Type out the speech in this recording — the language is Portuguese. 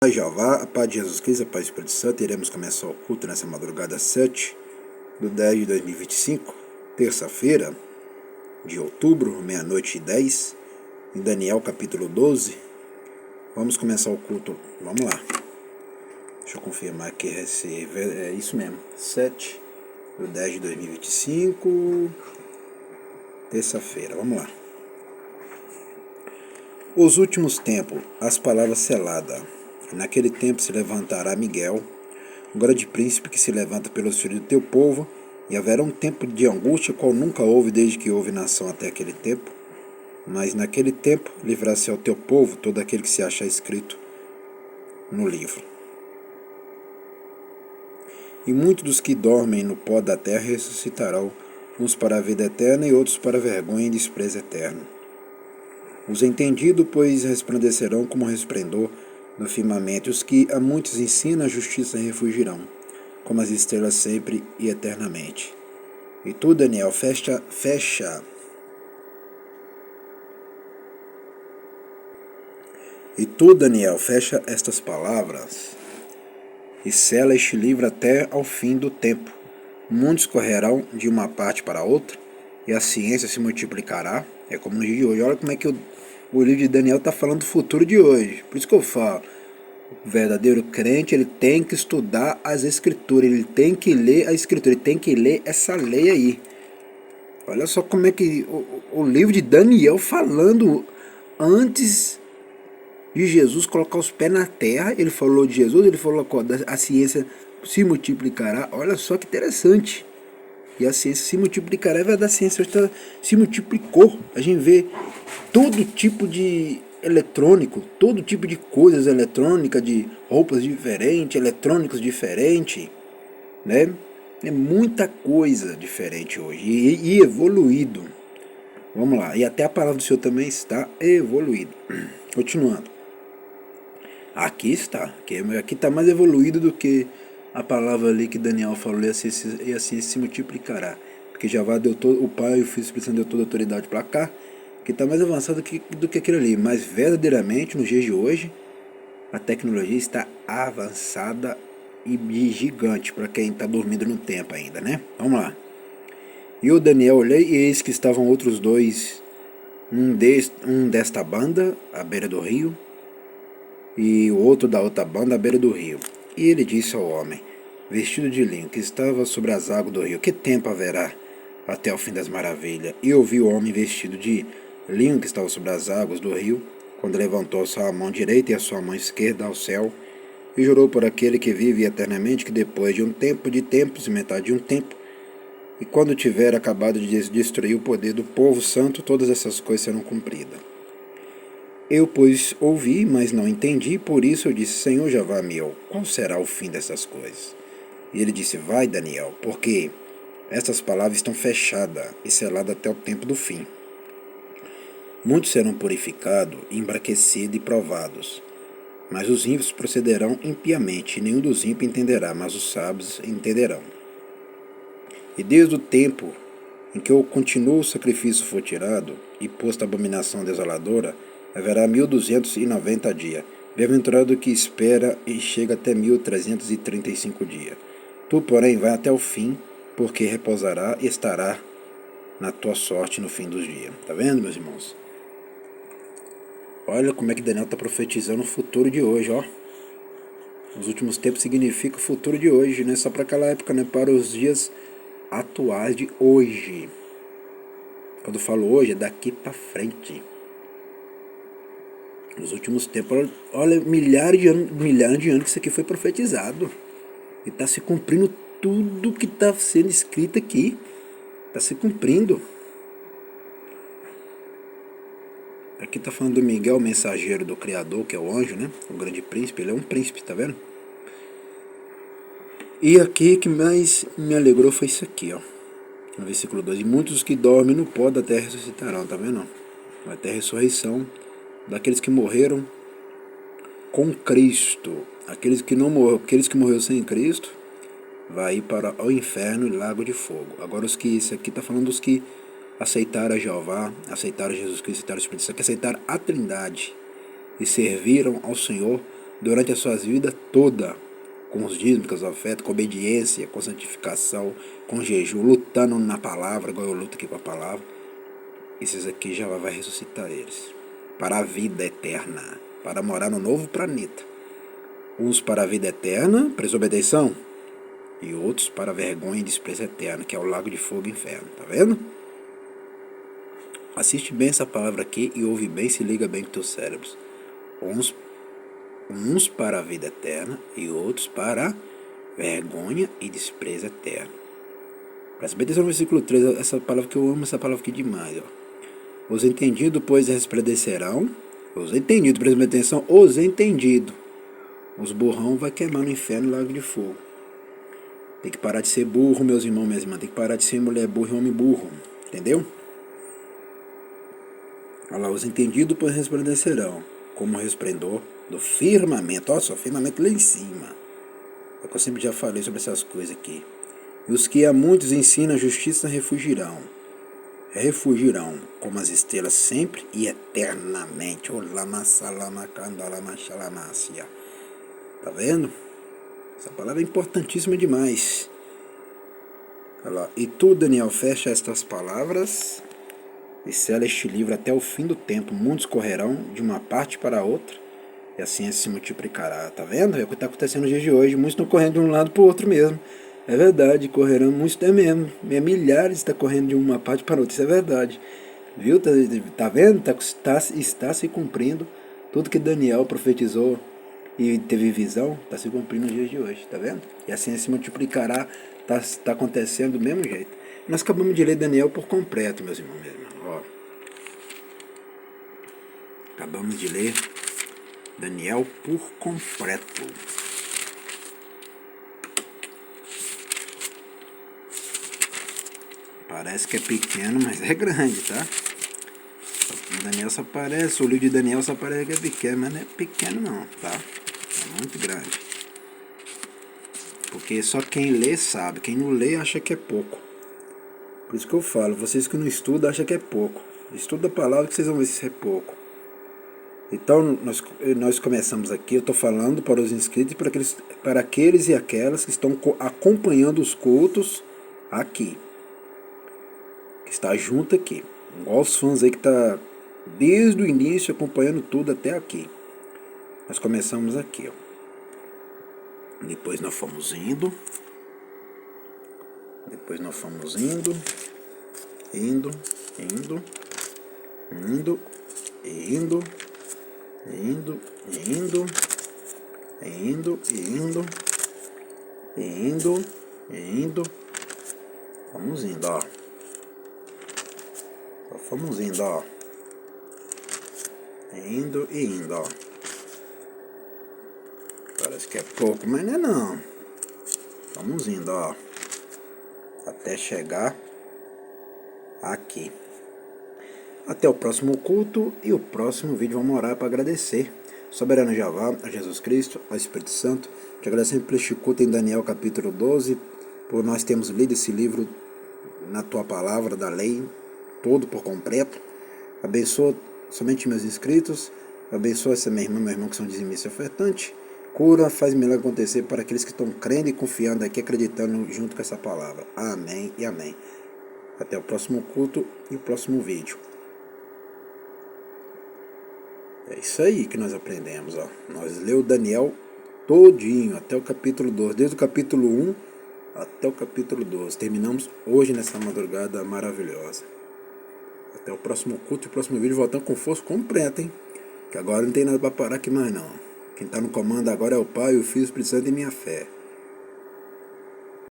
Pai Jeová, a paz de Jesus Cristo, a paz do Espírito Santo. Iremos começar o culto nessa madrugada 7/10/2025, terça-feira de outubro, meia-noite e 10, em Daniel capítulo 12. Vamos começar o culto, vamos lá. Deixa eu confirmar aqui, é isso mesmo, 7/10/2025, terça-feira, vamos lá. Os últimos tempos, as palavras seladas. Naquele tempo se levantará Miguel, um grande príncipe que se levanta pelos filhos do teu povo, e haverá um tempo de angústia, qual nunca houve desde que houve nação até aquele tempo. Mas naquele tempo livrar-se ao teu povo todo aquele que se achar escrito no livro. E muitos dos que dormem no pó da terra ressuscitarão, uns para a vida eterna e outros para a vergonha e desprezo eterno. Os entendidos, pois, resplandecerão como resplendor no firmamento, os que a muitos ensinam a justiça refugirão, como as estrelas sempre e eternamente. E tu, Daniel, fecha estas palavras e sela este livro até ao fim do tempo. Muitos correrão de uma parte para outra, e a ciência se multiplicará. É como no dia de hoje. Olha como é que o livro de Daniel está falando do futuro de hoje. Por isso que eu falo, o verdadeiro crente, ele tem que estudar as escrituras, ele tem que ler a escritura, ele tem que ler essa lei aí. Olha só como é que o livro de Daniel falando antes de Jesus colocar os pés na terra, ele falou de Jesus, ele falou que a ciência se multiplicará. Olha só que interessante. E a ciência se multiplicará, é verdade, a ciência se multiplicou. A gente vê todo tipo de eletrônico, todo tipo de coisas eletrônicas, de roupas diferentes, eletrônicos diferentes, né? É muita coisa diferente hoje e evoluído. Vamos lá, e até a palavra do Senhor também está evoluída. Continuando. Aqui está mais evoluído do que a palavra ali que Daniel falou, e assim se multiplicará. Porque Jeová deu o Pai e o Filho e o Espírito Santo deu toda a autoridade para cá, que está mais avançado do que aquilo ali. Mas verdadeiramente, nos dias de hoje, a tecnologia está avançada e gigante para quem está dormindo no tempo ainda, né? Vamos lá. E o Daniel olhei, e eis que estavam outros dois, um desta banda, à beira do rio, e o outro da outra banda, à beira do rio. E ele disse ao homem, vestido de linho, que estava sobre as águas do rio, que tempo haverá até o fim das maravilhas? E ouvi o homem vestido de linho, que estava sobre as águas do rio, quando levantou a sua mão direita e a sua mão esquerda ao céu, e jurou por aquele que vive eternamente, que depois de um tempo de tempos e metade de um tempo, e quando tiver acabado de destruir o poder do povo santo, todas essas coisas serão cumpridas. Eu, pois, ouvi, mas não entendi, por isso eu disse, Senhor Jeová meu, qual será o fim dessas coisas? E ele disse, vai, Daniel, porque estas palavras estão fechadas e seladas até o tempo do fim. Muitos serão purificados, embraquecidos e provados, mas os ímpios procederão impiamente, e nenhum dos ímpios entenderá, mas os sábios entenderão. E desde o tempo em que o continuo sacrifício for tirado, e posto a abominação desoladora, haverá 1290 dias. Bem-aventurado que espera e chega até 1335 dias. Tu, porém, vai até o fim, porque repousará e estará na tua sorte no fim dos dias. Tá vendo, meus irmãos? Olha como é que Daniel está profetizando o futuro de hoje, ó. Os últimos tempos significa o futuro de hoje, não é só para aquela época, né? Para os dias atuais de hoje. Quando eu falo hoje, é daqui para frente. Nos últimos tempos, olha, milhares de anos que isso aqui foi profetizado. E está se cumprindo tudo que está sendo escrito aqui. Está se cumprindo. Aqui está falando do Miguel, mensageiro do Criador, que é o anjo, né? O grande príncipe, ele é um príncipe, tá vendo? E aqui que mais me alegrou foi isso aqui, ó. No versículo 2. E muitos que dormem no pó da terra ressuscitarão, tá vendo? Vai ter ressurreição daqueles que morreram com Cristo. Aqueles que morreram sem Cristo vai ir para o inferno e lago de fogo. Agora isso aqui está falando dos que aceitaram a Jeová, aceitaram Jesus Cristo, aceitaram o Espírito Santo, que aceitaram a Trindade e serviram ao Senhor durante as suas vidas toda, com os dízimos, com as ofertas, com obediência, com santificação, com jejum, lutando na palavra, igual eu luto aqui com a palavra, esses aqui já vai ressuscitar eles para a vida eterna, para morar no novo planeta. Uns para a vida eterna, desobedição, e outros para a vergonha e desprezo eterno, que é o lago de fogo e inferno. Tá vendo? Assiste bem essa palavra aqui e ouve bem, se liga bem com teus cérebros. Uns para a vida eterna e outros para a vergonha e desprezo eterno. Presta bem atenção no versículo 3, essa palavra que eu amo, essa palavra aqui demais. Ó. Os entendidos, pois, resplandecerão. Os entendidos, presta bem atenção, os entendidos. Os burrão vai queimar no inferno e lago de fogo. Tem que parar de ser burro, meus irmãos, minhas irmãs. Tem que parar de ser mulher burra e homem burro. Entendeu? Olha lá, os entendidos, pois, resplandecerão como o resplendor do firmamento. Olha só, firmamento lá em cima. É que eu sempre já falei sobre essas coisas aqui. E os que a muitos ensinam a justiça refugirão como as estrelas sempre e eternamente. Tá vendo? Essa palavra é importantíssima demais. Olha lá. E tu, Daniel, fecha estas palavras e sela este livro até o fim do tempo. Muitos correrão de uma parte para a outra e assim se multiplicará. Tá vendo? É o que está acontecendo nos dias de hoje. Muitos estão correndo de um lado para o outro mesmo. É verdade, correrão muitos é mesmo. Milhares estão correndo de uma parte para outra. Isso é verdade. Viu? Tá vendo? Está se cumprindo tudo que Daniel profetizou e teve visão. Está se cumprindo nos dias de hoje. Tá vendo? E assim se multiplicará. Tá acontecendo do mesmo jeito. Nós acabamos de ler Daniel por completo, meus irmãos. Ó. Acabamos de ler Daniel por completo. Parece que é pequeno, mas é grande, tá? Daniel só parece, o livro de Daniel só parece que é pequeno, mas não é pequeno não, tá? É muito grande. Porque só quem lê sabe, quem não lê acha que é pouco. Por isso que eu falo, vocês que não estudam acham que é pouco. Estuda a palavra que vocês vão ver se é pouco. Então, nós começamos aqui, eu estou falando para os inscritos e para aqueles e aquelas que estão acompanhando os cultos aqui. Que está junto aqui. Igual os fãs aí que está desde o início acompanhando tudo até aqui. Nós começamos aqui, ó. Depois nós fomos indo. Indo. Vamos indo, ó. Só fomos indo, ó. Indo, ó. Parece que é pouco, mas não é não. Vamos indo, ó. Até chegar aqui. Até o próximo culto e o próximo vídeo. Vamos orar para agradecer. Soberano Jeová, a Jesus Cristo, ao Espírito Santo. Te agradecemos por este culto em Daniel capítulo 12. Por nós termos lido esse livro na tua palavra da lei, todo por completo. Abençoa somente meus inscritos. Abençoa essa minha irmã, meu irmão que são dizimistas e ofertantes. Cura, faz milagre acontecer para aqueles que estão crendo e confiando aqui, acreditando junto com essa palavra. Amém e amém. Até o próximo culto e o próximo vídeo. É isso aí que nós aprendemos, ó. Nós leu Daniel todinho, até o capítulo 12, desde o capítulo 1 até o capítulo 12. Terminamos hoje nessa madrugada maravilhosa. Até o próximo culto e o próximo vídeo, voltando com força completa, hein? Que agora não tem nada para parar aqui mais não. Quem está no comando agora é o Pai, o Filho e o Espírito Santo e minha fé.